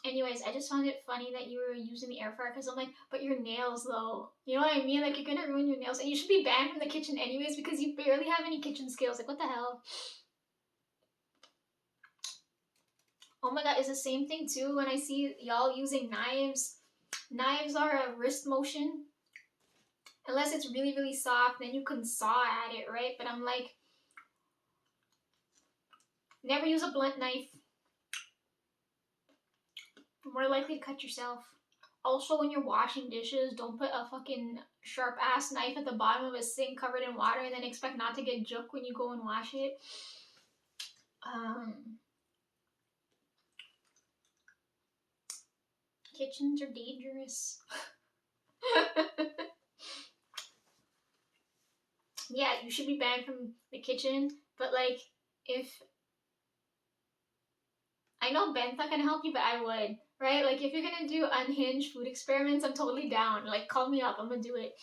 Anyways, I just found it funny that you were using the air fryer because I'm like, but your nails though. You know what I mean? Like you're gonna ruin your nails, and you should be banned from the kitchen anyways because you barely have any kitchen skills. Like what the hell? Oh my god, it's the same thing too when I see y'all using knives. Knives are a wrist motion. Unless it's really, really soft, then you can saw at it, right? But I'm like, never use a blunt knife. You're more likely to cut yourself. Also, when you're washing dishes, don't put a fucking sharp ass knife at the bottom of a sink covered in water and then expect not to get juke when you go and wash it. Kitchens are dangerous. Yeah, you should be banned from the kitchen, but like, if I know Ben's not gonna help you, but I would, right? Like, if you're gonna do unhinged food experiments, I'm totally down. Like, call me up, I'm gonna do it.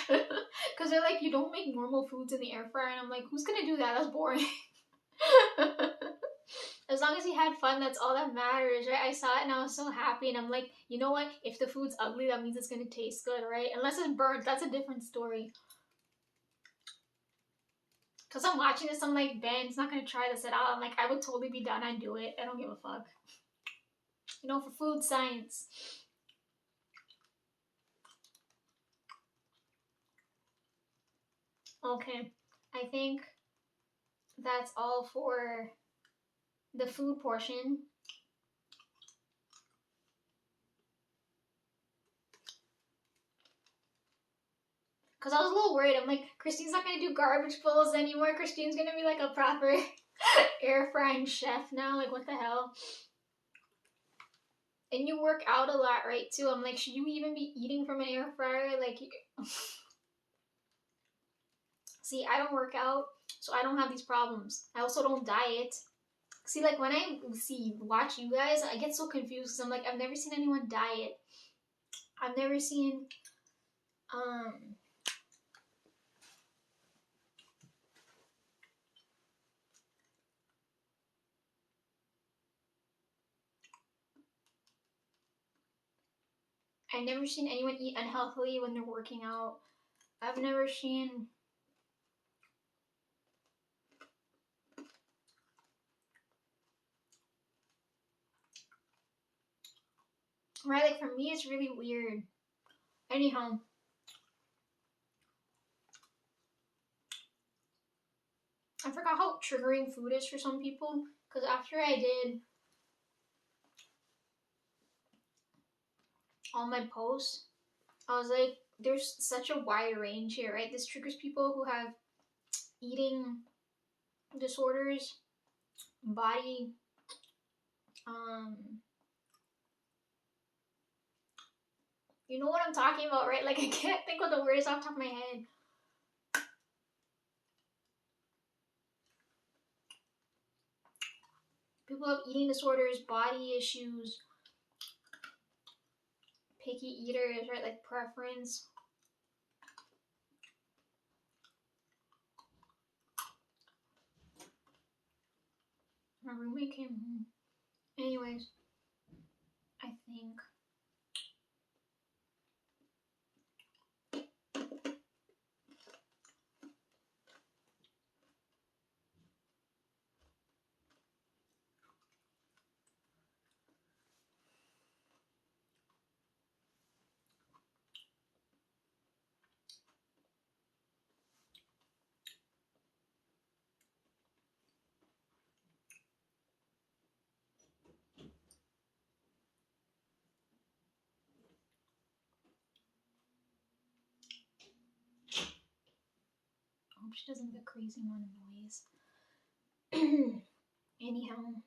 Because they're like, you don't make normal foods in the air fryer, and I'm like, who's gonna do that? That's boring. As long as he had fun, that's all that matters, right? I saw it and I was so happy, and I'm like, you know what? If the food's ugly, that means it's gonna taste good, right? Unless it's burnt, that's a different story. Because I'm watching this, I'm like, Ben's not gonna try this at all. I'm like, I would totally be down and do it. I don't give a fuck. You know, for food science. Okay, I think that's all for the food portion. Because I was a little worried. I'm like, Christine's not going to do garbage pulls anymore. Christine's going to be like a proper air frying chef now. Like, what the hell? And you work out a lot, right, too? I'm like, should you even be eating from an air fryer? Like, see, I don't work out, so I don't have these problems. I also don't diet. See, like, when I watch you guys, I get so confused because I'm like, I've never seen anyone diet. I've never seen, I've never seen anyone eat unhealthily when they're working out. I've never seen. Right, like for me, it's really weird. Anyhow, I forgot how triggering food is for some people. Because after I did all my posts, I was like, there's such a wide range here, right? This triggers people who have eating disorders, body, you know what I'm talking about, right? Like I can't think of the words off the top of my head. People have eating disorders, body issues, picky eaters, right? Like preference. My roommate came home. Anyways, I think I hope she doesn't make a crazy amount of noise. Anyhow.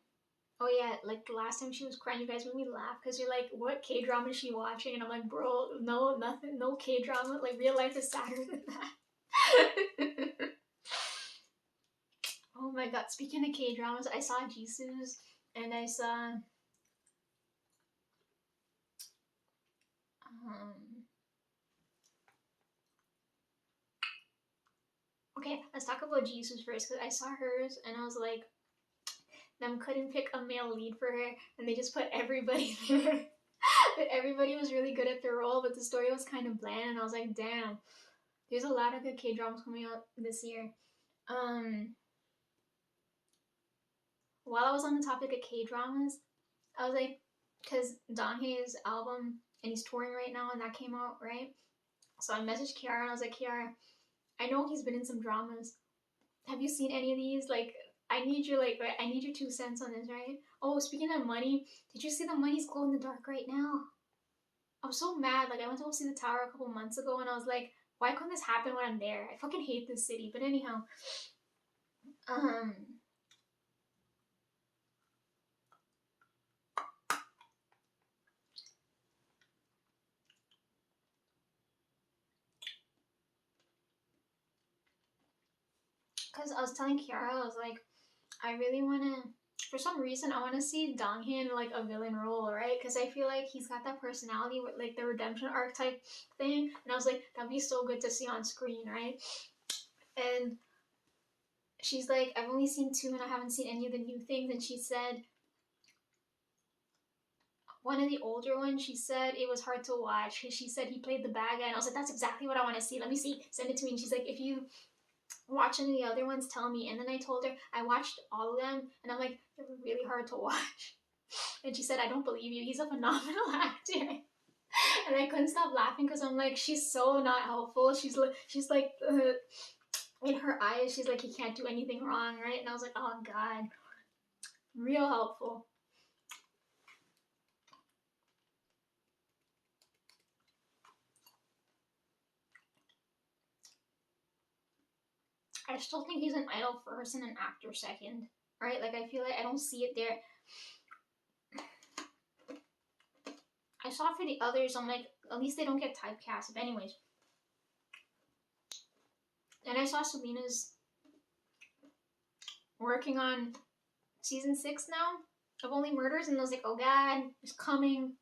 Oh yeah, like the last time she was crying, you guys made me laugh because you're like, what K-drama is she watching? And I'm like, bro, no, nothing, no K-drama. Like real life is sadder than that. Oh my god, speaking of K-dramas, I saw Jisoo's and I saw okay, let's talk about Jisoo's first because I saw hers and I was like, them couldn't pick a male lead for her, and they just put everybody there. But everybody was really good at their role, but the story was kind of bland, and I was like, damn, there's a lot of good K-dramas coming out this year. While I was on the topic of K-dramas, I was like, because Donghae's album, and he's touring right now, and that came out, right? So I messaged Kiara, and I was like, Kiara, I know he's been in some dramas. Have you seen any of these? Like, I need your 2 cents on this, right? Oh, speaking of money, did you see the Money's glow in the dark right now? I'm so mad. Like, I went to go see the tower a couple months ago, and I was like, why couldn't this happen when I'm there? I fucking hate this city. But anyhow, because I was telling Kiara, I was like, I really want to, for some reason, I want to see Donghae in like a villain role, right? Because I feel like he's got that personality with like the redemption arc type thing, and I was like, that'd be so good to see on screen, right? And she's like, I've only seen 2 and I haven't seen any of the new things, and she said, one of the older ones, she said it was hard to watch because she said he played the bad guy, and I was like, that's exactly what I want to see. Let me see, send it to me. And she's like, if you watch any of the other ones, tell me. And then I told her I watched all of them, and I'm like, they're really hard to watch. And she said, I don't believe you. He's a phenomenal actor. And I couldn't stop laughing because I'm like, she's so not helpful. She's like, in her eyes, she's like, he can't do anything wrong, right? And I was like, oh God, real helpful. I still think he's an idol first and an actor second, right? Like, I feel like I don't see it there. I saw for the others, I'm like, at least they don't get typecast. But anyways. And I saw Selena's working on season 6 now of Only Murders, and I was like, oh God, it's coming.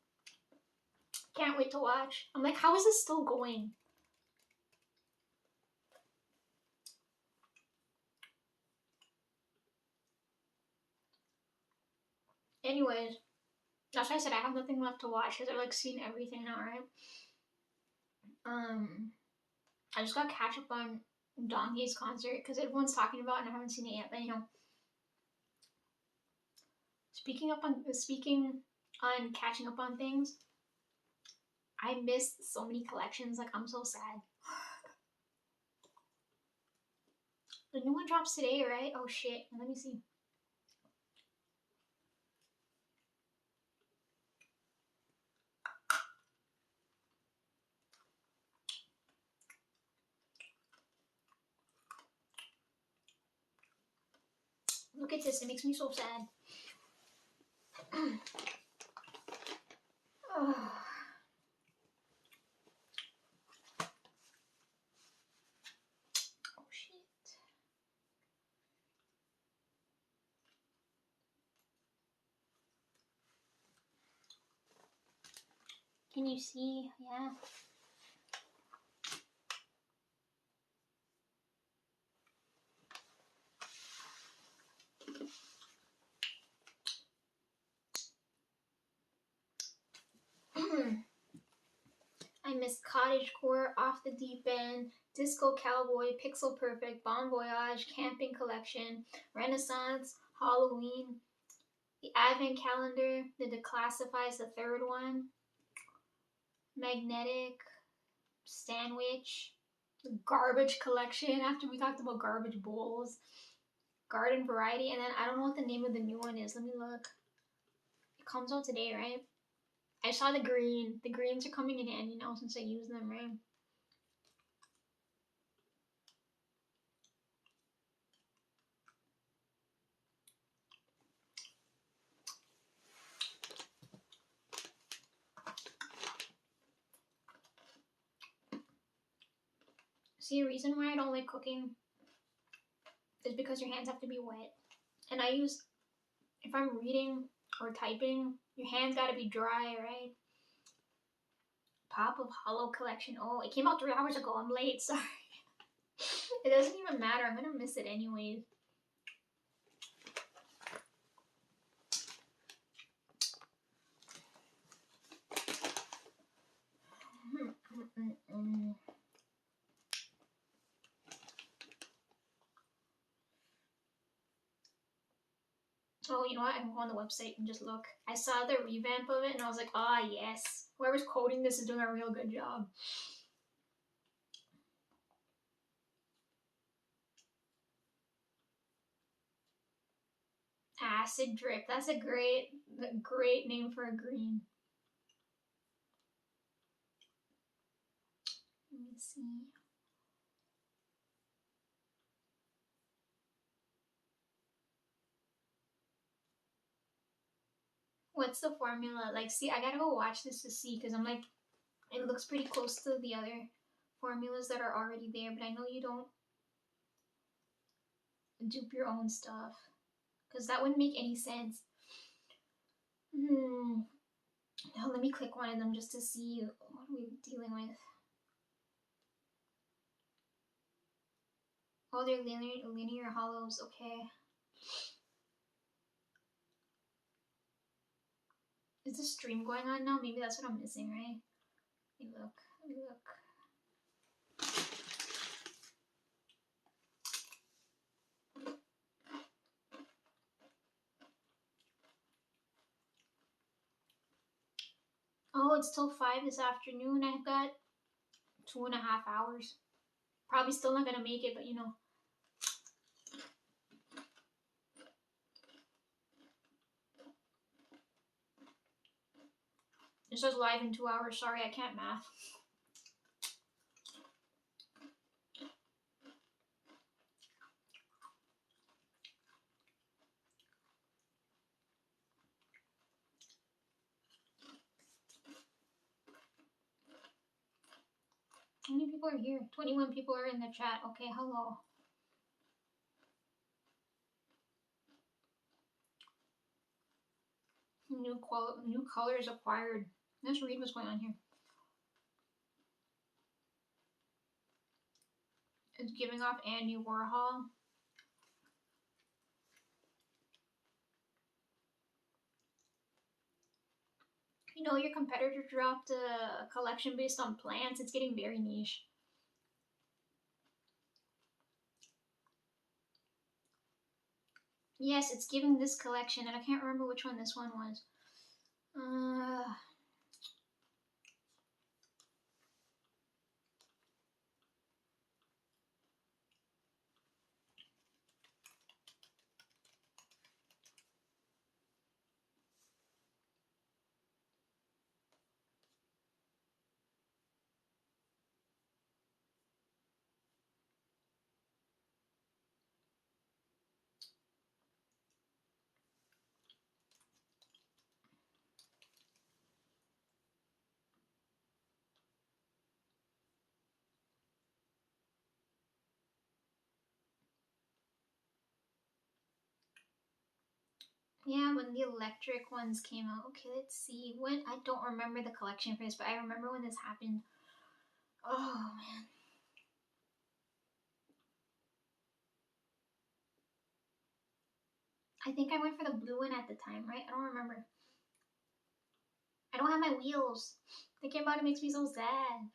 Can't wait to watch. I'm like, how is this still going? Anyways, that's why I said I have nothing left to watch because I've like seen everything now, right? I just got to catch up on Donghae's concert because everyone's talking about it and I haven't seen it yet. But anyhow, speaking on catching up on things, I missed so many collections. Like, I'm so sad. The new one drops today, right? Oh shit. Let me see. Look at this. It makes me so sad. Oh. Can you see? Yeah. I missed Cottagecore, Off the Deep End, Disco Cowboy, Pixel Perfect, Bon Voyage, Camping Collection, Renaissance, Halloween, the Advent Calendar, the Declassifies, the third one, Magnetic, Sandwich, the Garbage Collection, after we talked about garbage bowls, Garden Variety, and then I don't know what the name of the new one is. Let me look. It comes out today, right? I saw the green. The greens are coming in handy now since I use them, right? See, a reason why I don't like cooking is because your hands have to be wet. And I use, if I'm reading or typing, your hands gotta be dry, right? Pop of Hollow Collection. Oh, it came out 3 hours ago. I'm late, sorry. It doesn't even matter. I'm gonna miss it anyways. you know what? I can go on the website and just look. I saw the revamp of it and I was like, ah, yes. Whoever's coding this is doing a real good job. Acid drip. That's a great name for a green. Let me see. What's the formula? Like, see, I gotta go watch this to see because I'm like, it looks pretty close to the other formulas that are already there, but I know you don't dupe your own stuff because that wouldn't make any sense. Now let me click one of them just to see what are we dealing with. Oh, they're linear hollows. Okay. Is the stream going on now? Maybe that's what I'm missing, right? Let me look. Let me look. Oh, it's till 5 this afternoon. I've got 2.5 hours. Probably still not gonna make it, but you know. It says live in 2 hours. Sorry, I can't math. How many people are here? 21 people are in the chat. Okay, hello. New colors acquired. Let's read what's going on here. It's giving off Andy Warhol. You know, your competitor dropped a collection based on plants. It's getting very niche. Yes, it's giving this collection, and I can't remember which one this one was. Yeah, when the electric ones came out. Okay, let's see. When I don't remember the collection for this, but I remember when this happened. Oh man. I think I went for the blue one at the time, right? I don't remember. I don't have my wheels. Thinking about it makes me so sad.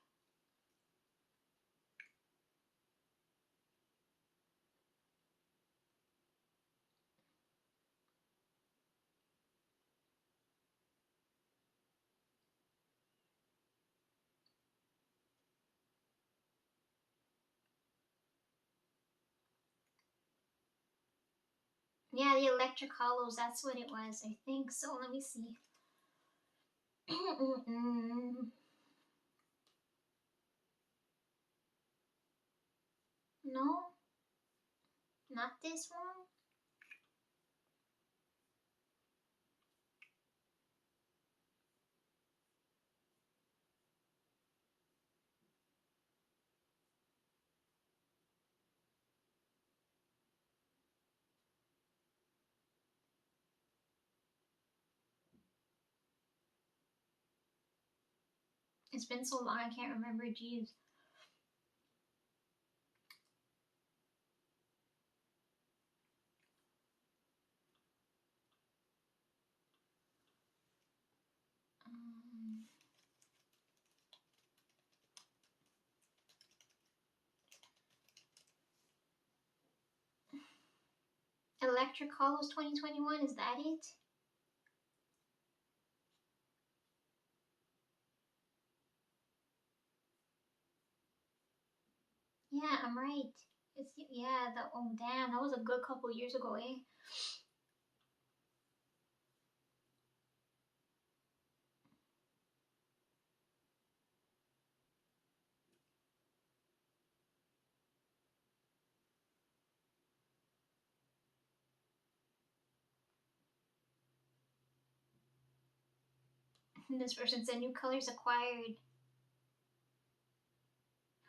Yeah, the electric hollows, that's what it was. I think so. Let me see. No, not this one. It's been so long, I can't remember. Jeez. Electric Hollows 2021, is that it? Yeah, I'm right. It's yeah, the oh damn, that was a good couple years ago, eh? This person said new colors acquired.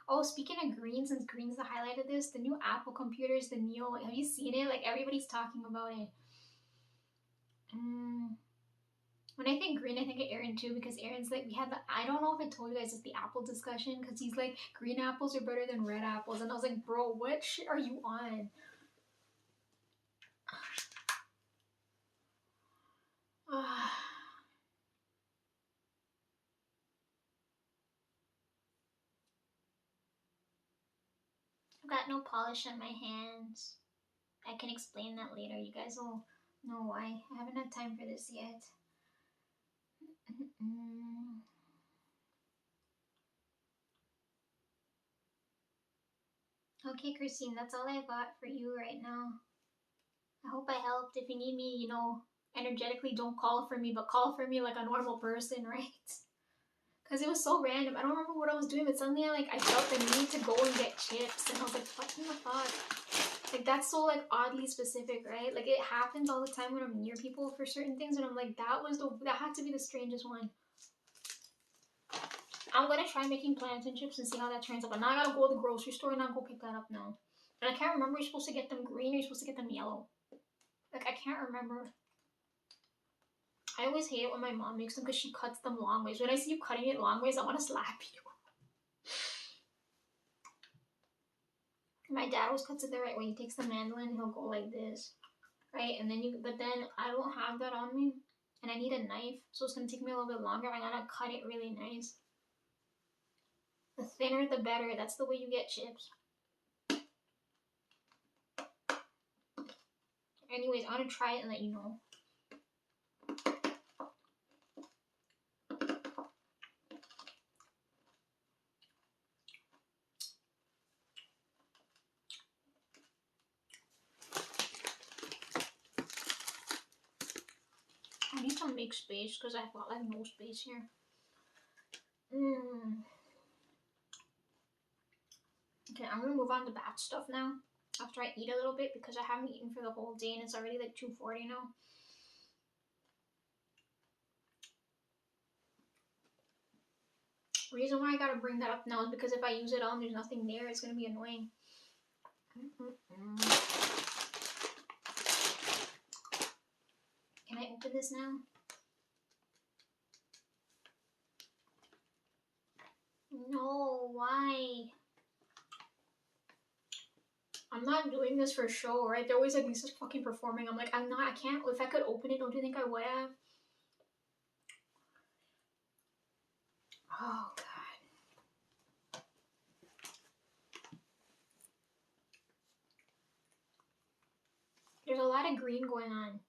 Oh, speaking of green, since green's the highlight of this, the new Apple computers, the Neo, have you seen it? Like everybody's talking about it. When I think green, I think of Aaron too, because Aaron's like, we had the, I don't know if I told you guys it's the apple discussion, because he's like, green apples are better than red apples. And I was like, bro, what shit are you on? I've got no polish on my hands. I can explain that later. You guys will know why. I haven't had time for this yet. Okay, Christine, that's all I've got for you right now. I hope I helped. If you need me, you know, energetically, don't call for me, but call for me like a normal person, right? Because it was so random. I don't remember what I was doing, but suddenly I felt the need to go and get chips, and I was like, what in the fuck? Like, that's so, like, oddly specific, right? Like, it happens all the time when I'm near people for certain things, and I'm like, that had to be the strangest one. I'm gonna try making plantain chips and see how that turns out. But now I gotta go to the grocery store and I'll go pick that up now. And I can't remember, you're supposed to get them green or you're supposed to get them yellow. Like, I can't remember. I always hate it when my mom makes them because she cuts them long ways. When I see you cutting it long ways, I want to slap you. My dad always cuts it the right way. He takes the mandolin and he'll go like this, right? And then but then I don't have that on me, and I need a knife, so it's gonna take me a little bit longer. I gotta cut it really nice. The thinner, the better. That's the way you get chips. Anyways, I want to try it and let you know. I need to make space because I have no space here. Okay, I'm gonna move on to bad stuff now. After I eat a little bit because I haven't eaten for the whole day and it's already like 2:40 now. Reason why I gotta bring that up now is because if I use it all and there's nothing there, it's gonna be annoying. Can I open this now? No, why? I'm not doing this for show, right? They're always like, Lisa's fucking performing. I'm like, I'm not, I can't. If I could open it, don't you think I would have? Oh, God. There's a lot of green going on.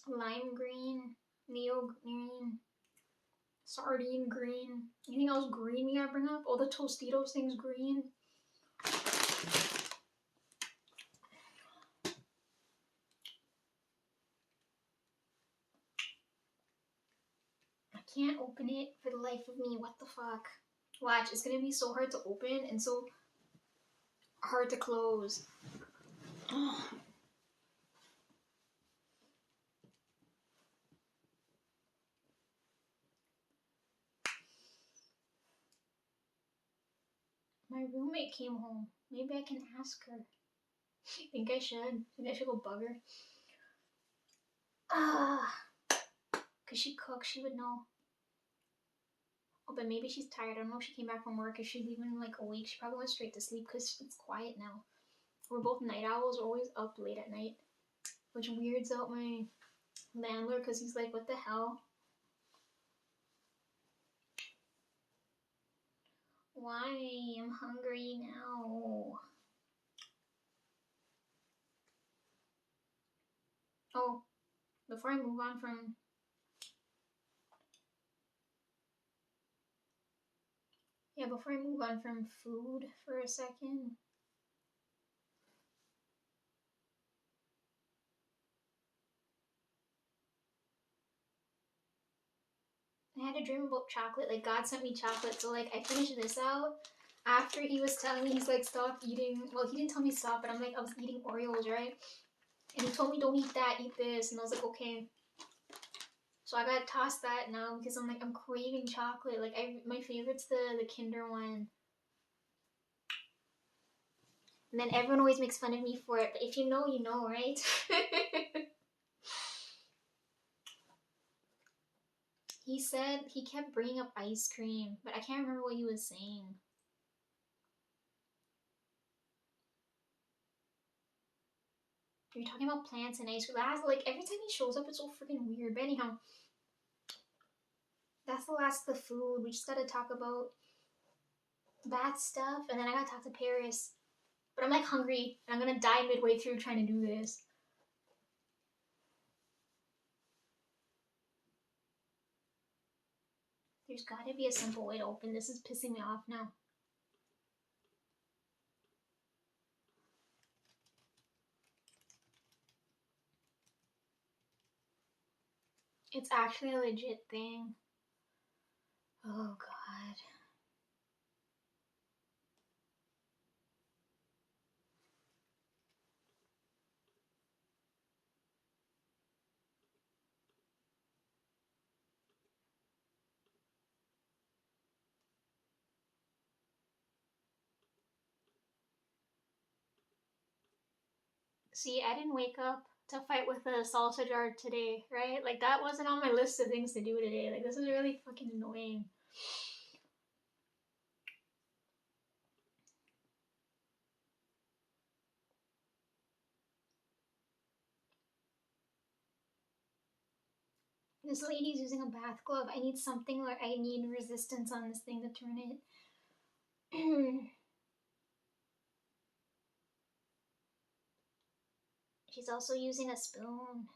Lime green, neo green, sardine green. Anything else green we gotta bring up? Oh, the Tostitos thing's green. I can't open it for the life of me. What the fuck? Watch, it's gonna be so hard to open and so hard to close. Oh. My roommate came home. Maybe I can ask her. I think I should. Maybe I should go bug her. Cause she cooks, she would know. Oh, but maybe she's tired. I don't know if she came back from work. If she's even like awake, she probably went straight to sleep because it's quiet now. We're both night owls. We're always up late at night, which weirds out my landlord because he's like, "What the hell? Why? I'm hungry now." Oh, before I move on from before I move on from food for a second. I had a dream about chocolate. Like, God sent me chocolate. So, like, I finished this out. After he was telling me, he's like, stop eating. Well, he didn't tell me stop, but I'm like, I was eating Oreos, right? And he told me, don't eat that, eat this. And I was like, okay. So I gotta toss that now because I'm like, I'm craving chocolate. Like, my favorite's the Kinder one. And then everyone always makes fun of me for it. But if you know, you know, right? He said he kept bringing up ice cream, but I can't remember what he was saying. You're talking about plants and ice cream. Like, every time he shows up, it's so freaking weird. But anyhow, that's the last of the food. We just gotta talk about that stuff, and then I gotta talk to Paris. But I'm like hungry, and I'm gonna die midway through trying to do this. There's gotta be a simple way to open this. Is pissing me off now. It's actually a legit thing. Oh god. See, I didn't wake up to fight with a salsa jar today, right? Like, that wasn't on my list of things to do today. Like, this is really fucking annoying. This lady's using a bath glove. I need something where I need resistance on this thing to turn it. She's also using a spoon.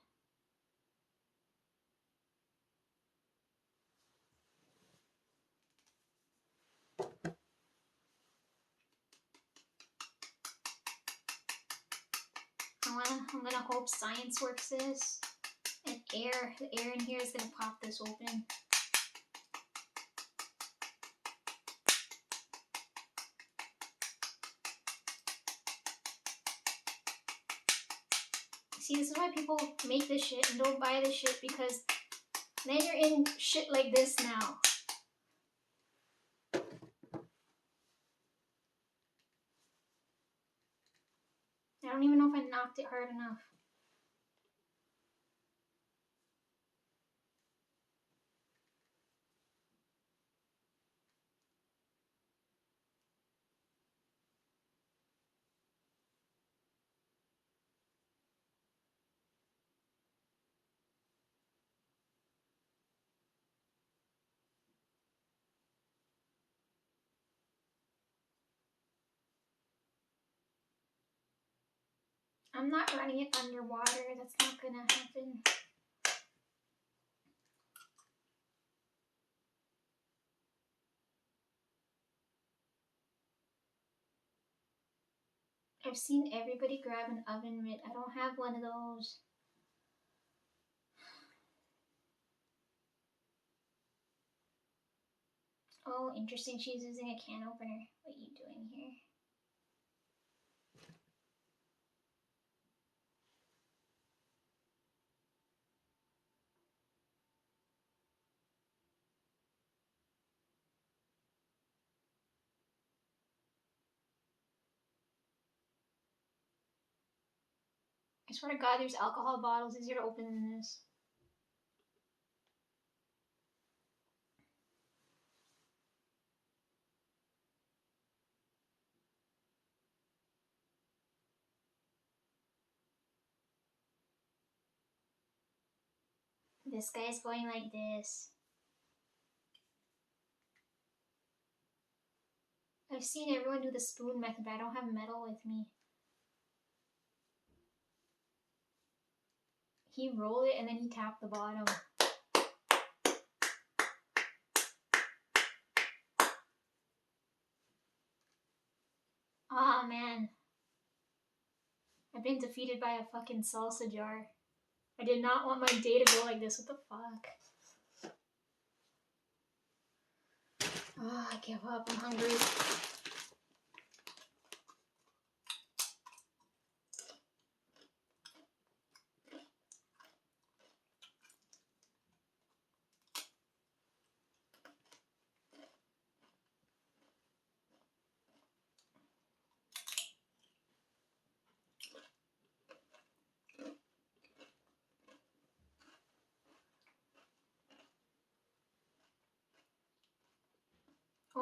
I'm gonna hope science works this. And the air in here is gonna pop this open. See, this is why people make this shit and don't buy this shit, because then you're in shit like this now. I don't even know if I knocked it hard enough. I'm not running it underwater. That's not gonna happen. I've seen everybody grab an oven mitt. I don't have one of those. Oh, interesting. She's using a can opener. What are you doing here? I swear to God, there's alcohol bottles easier to open than this. This guy's going like this. I've seen everyone do the spoon method, but I don't have metal with me. he rolled it and then he tapped the bottom. Ah, man. I've been defeated by a fucking salsa jar. I did not want my day to go like this. What the fuck? Oh, I give up. I'm hungry.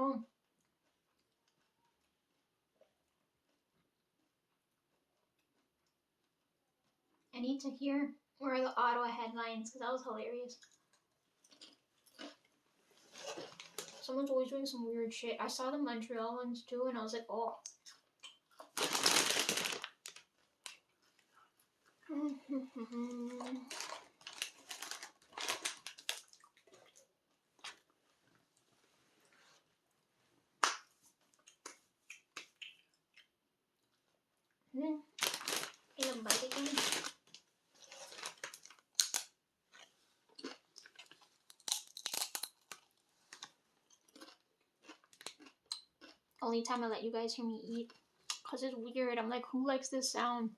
Oh. I need to hear more of the Ottawa headlines because that was hilarious. Someone's always doing some weird shit. I saw the Montreal ones too and I was like, oh. In a bite again. Only time I let you guys hear me eat. Because it's weird. I'm like, who likes this sound?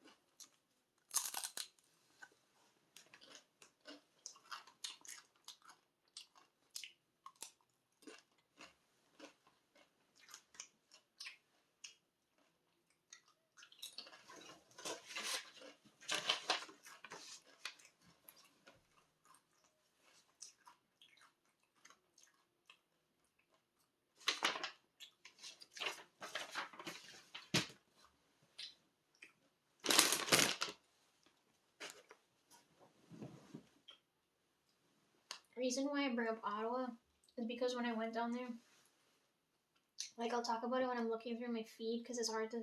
Reason why I bring up Ottawa is because when I went down there, like I'll talk about it when I'm looking through my feed because it's hard to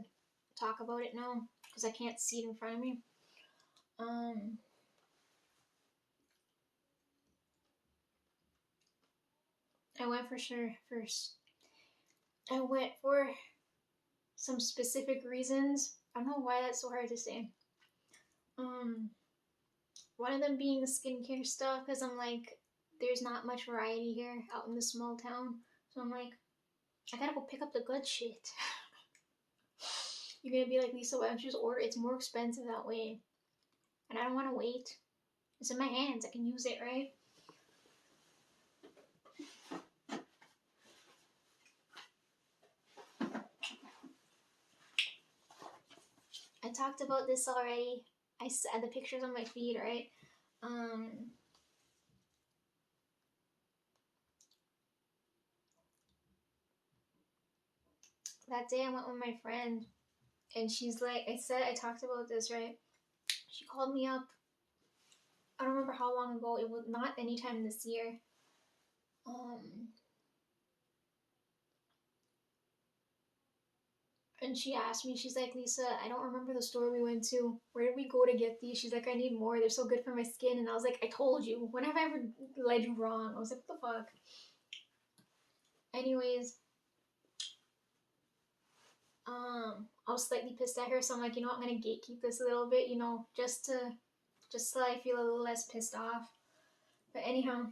talk about it now because I can't see it in front of me. I went for sure first. I went for some specific reasons. I don't know why that's so hard to say. One of them being the skincare stuff because I'm like, there's not much variety here out in this small town. So I'm like, I gotta go pick up the good shit. You're gonna be like, Lisa, why don't you just order? It's more expensive that way. And I don't want to wait. It's in my hands. I can use it, right? I talked about this already. I said the pictures on my feed, right? That day I went with my friend and she's like, I talked about this, right? She called me up. I don't remember how long ago. It was not anytime this year. And she asked me, she's like, Lisa, I don't remember the store we went to. Where did we go to get these? She's like, I need more. They're so good for my skin. And I was like, I told you. When have I ever led you wrong? I was like, what the fuck? Anyways, I was slightly pissed at her. So I'm like, you know what? I'm going to gatekeep this a little bit, you know, just so I feel a little less pissed off. But anyhow,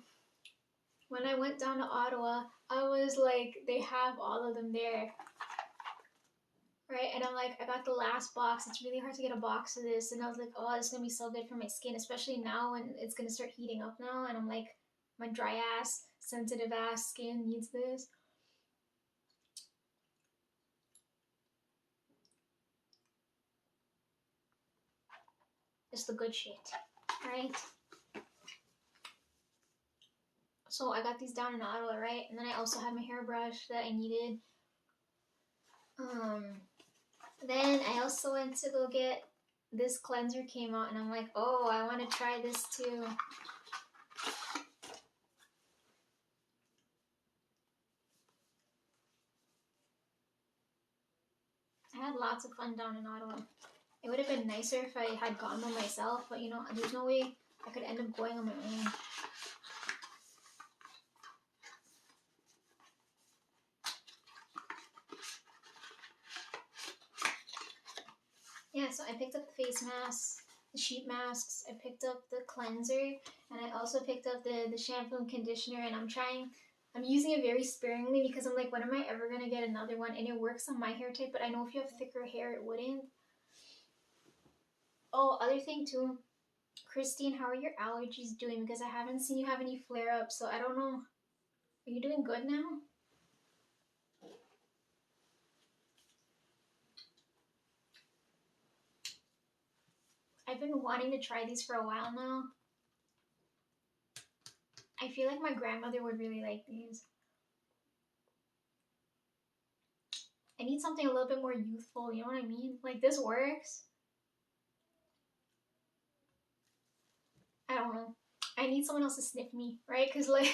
when I went down to Ottawa, I was like, they have all of them there. Right, and I'm like, I got the last box. It's really hard to get a box of this. And I was like, oh, this is going to be so good for my skin, especially now when it's going to start heating up now. And I'm like, my dry ass, sensitive ass skin needs this. It's the good shit, right? So I got these down in Ottawa, right? And then I also had my hairbrush that I needed. Then I also went to go get this cleanser came out and I'm like, oh, I want to try this too. I had lots of fun down in Ottawa. It would have been nicer if I had gone by myself, but you know, there's no way I could end up going on my own. Yeah, so I picked up the face masks, the sheet masks, I picked up the cleanser, and I also picked up the shampoo and conditioner, and I'm using it very sparingly because I'm like, when am I ever gonna get another one? And it works on my hair type, but I know if you have thicker hair, it wouldn't. Oh, other thing too, Christine, how are your allergies doing? Because I haven't seen you have any flare-ups, so I don't know. Are you doing good now? I've been wanting to try these for a while now. I feel like my grandmother would really like these. I need something a little bit more youthful, you know what I mean? Like, this works. I don't know. I need someone else to sniff me, right? Because, like,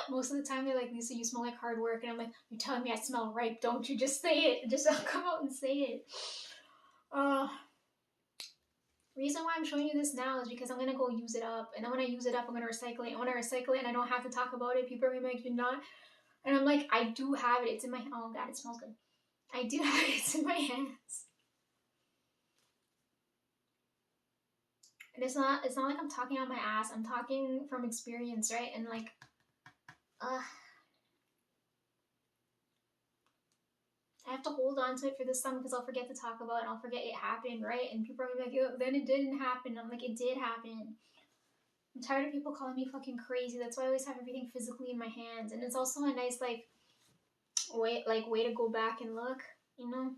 most of the time they're like, Lisa, you smell like hard work. And I'm like, you're telling me I smell ripe, don't you? Just say it. Just come out and say it. Reason why I'm showing you this now is because I'm gonna go use it up, and then when I use it up, I'm gonna recycle it. And when I recycle it and I don't have to talk about it, people are gonna be like, you're not. And I'm like, I do have it. It's in my, oh god, it smells good. I do have it. It's in my hands. And it's not like I'm talking on my ass. I'm talking from experience, right? And like, I have to hold on to it for this song because I'll forget to talk about it and I'll forget it happened, right? And people are gonna be like, oh, then it didn't happen. I'm like, it did happen. I'm tired of people calling me fucking crazy. That's why I always have everything physically in my hands. And it's also a nice way to go back and look, you know?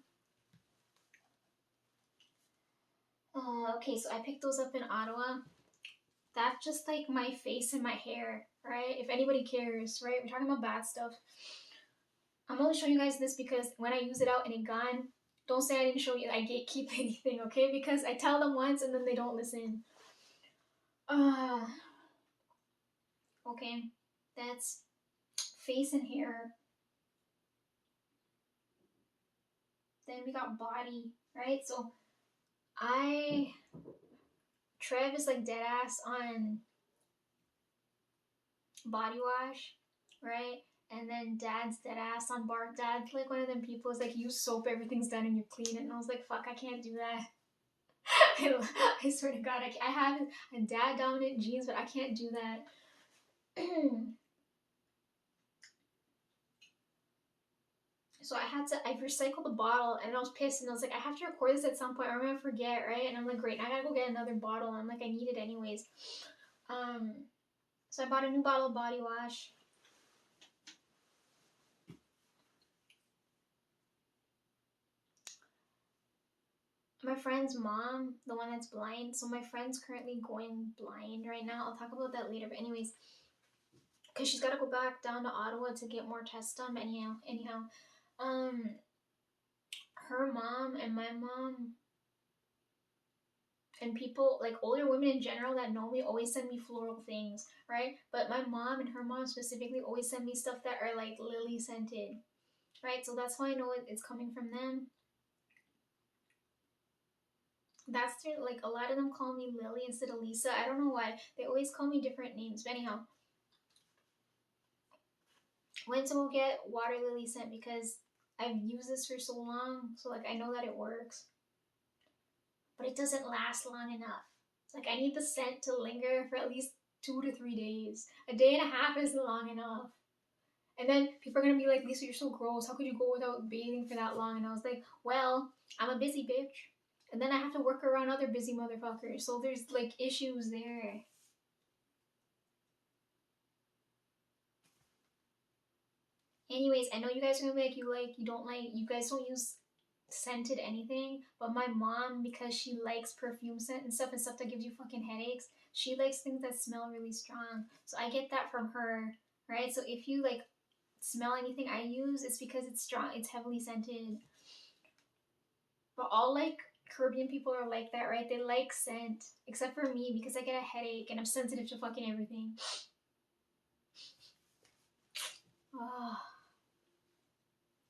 Okay, so I picked those up in Ottawa. That's just like my face and my hair, right? If anybody cares, right? We're talking about bad stuff. I'm only showing you guys this because when I use it out and it gone, don't say I didn't show you. I gatekeep anything, okay? Because I tell them once and then they don't listen. Okay, that's face and hair. Then we got body, right? So Trev is like dead ass on body wash, right? And then Dad's dead ass on bar. Dad's like one of them people is like, use soap, everything's done and you clean it. And I was like, fuck, I can't do that. I swear to God, I have a dad dominant genes, but I can't do that. So I recycled the bottle and I was pissed and I was like, I have to record this at some point or I'm gonna forget, right? And I'm like, great, now I gotta go get another bottle. And I'm like, I need it anyways. So I bought a new bottle of body wash. My friend's mom, the one that's blind, so my friend's currently going blind right now. I'll talk about that later, but anyways, because she's got to go back down to Ottawa to get more tests done. Anyhow, her mom and my mom and people, like older women in general that know me, always send me floral things, right? But my mom and her mom specifically always send me stuff that are like lily scented, right? So that's why I know it's coming from them. That's their, like, a lot of them call me Lily instead of Lisa. I don't know why. They always call me different names. But anyhow, went to go get water lily scent because I've used this for so long. So, like, I know that it works. But it doesn't last long enough. Like, I need the scent to linger for at least 2 to 3 days. A day and a half isn't long enough. And then people are going to be like, Lisa, you're so gross. How could you go without bathing for that long? And I was like, well, I'm a busy bitch. And then I have to work around other busy motherfuckers. So there's like issues there. Anyways, I know you guys are gonna be like, you guys don't use scented anything. But my mom, because she likes perfume scent and stuff that gives you fucking headaches, she likes things that smell really strong. So I get that from her, right? So if you like smell anything I use, it's because it's strong, it's heavily scented. But all like Caribbean people are like that, right? They like scent. Except for me because I get a headache and I'm sensitive to fucking everything. Oh.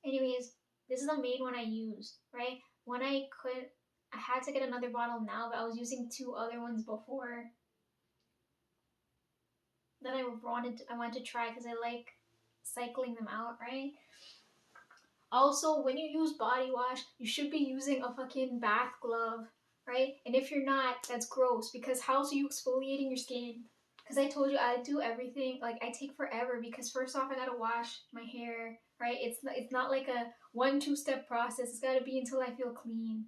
Anyways, this is the main one I used, right? When I I had to get another bottle now, but I was using 2 other ones before that I wanted to try because I like cycling them out, right? Also, when you use body wash, you should be using a fucking bath glove, right? And if you're not, that's gross because how's you exfoliating your skin? Because I told you I do everything, like I take forever because first off I gotta wash my hair, right? It's not like a 1-2 step process. It's gotta be until I feel clean,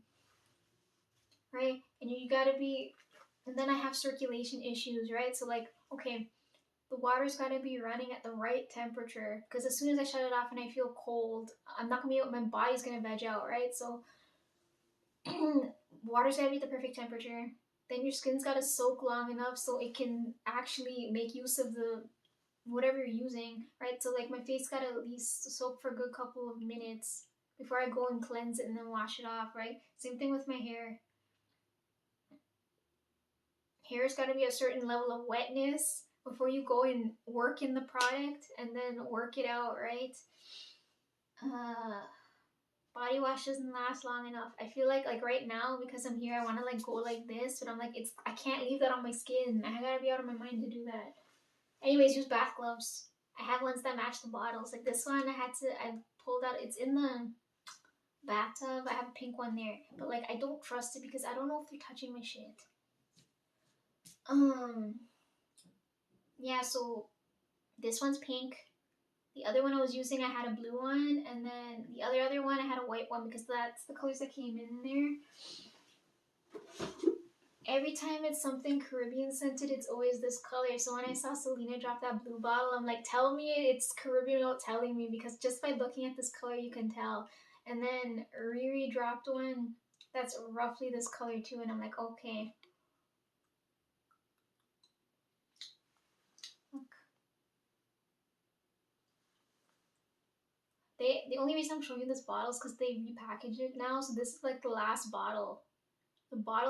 right? And you gotta be, and then I have circulation issues, right? So like, okay, the water's got to be running at the right temperature because as soon as I shut it off and I feel cold, I'm not gonna be able, my body's gonna veg out, right? So water's gotta be at the perfect temperature. Then your skin's gotta soak long enough so it can actually make use of the whatever you're using, right? So like my face gotta at least soak for a good couple of minutes before I go and cleanse it and then wash it off, right? Same thing with my hair. Hair's gotta be a certain level of wetness before you go and work in the product and then work it out, right? Uh, Body wash doesn't last long enough. I feel like right now because I'm here, I want to like go like this, but I'm like I can't leave that on my skin. I gotta be out of my mind to do that. Anyways, use bath gloves. I have ones that match the bottles. Like this one, I pulled out. It's in the bathtub. I have a pink one there, but like I don't trust it because I don't know if they're touching my shit. Yeah. So this one's pink. The other one I was using, I had a blue one, and then the other one, I had a white one because that's the colors that came in there. Every time it's something Caribbean scented, it's always this color. So when I saw Selena drop that blue bottle, I'm like, tell me it's Caribbean without telling me because just by looking at this color, you can tell. And then Riri dropped one that's roughly this color too, and I'm like, okay. The only reason I'm showing you this bottle is because they repackaged it now. So this is like the last bottle. The bottle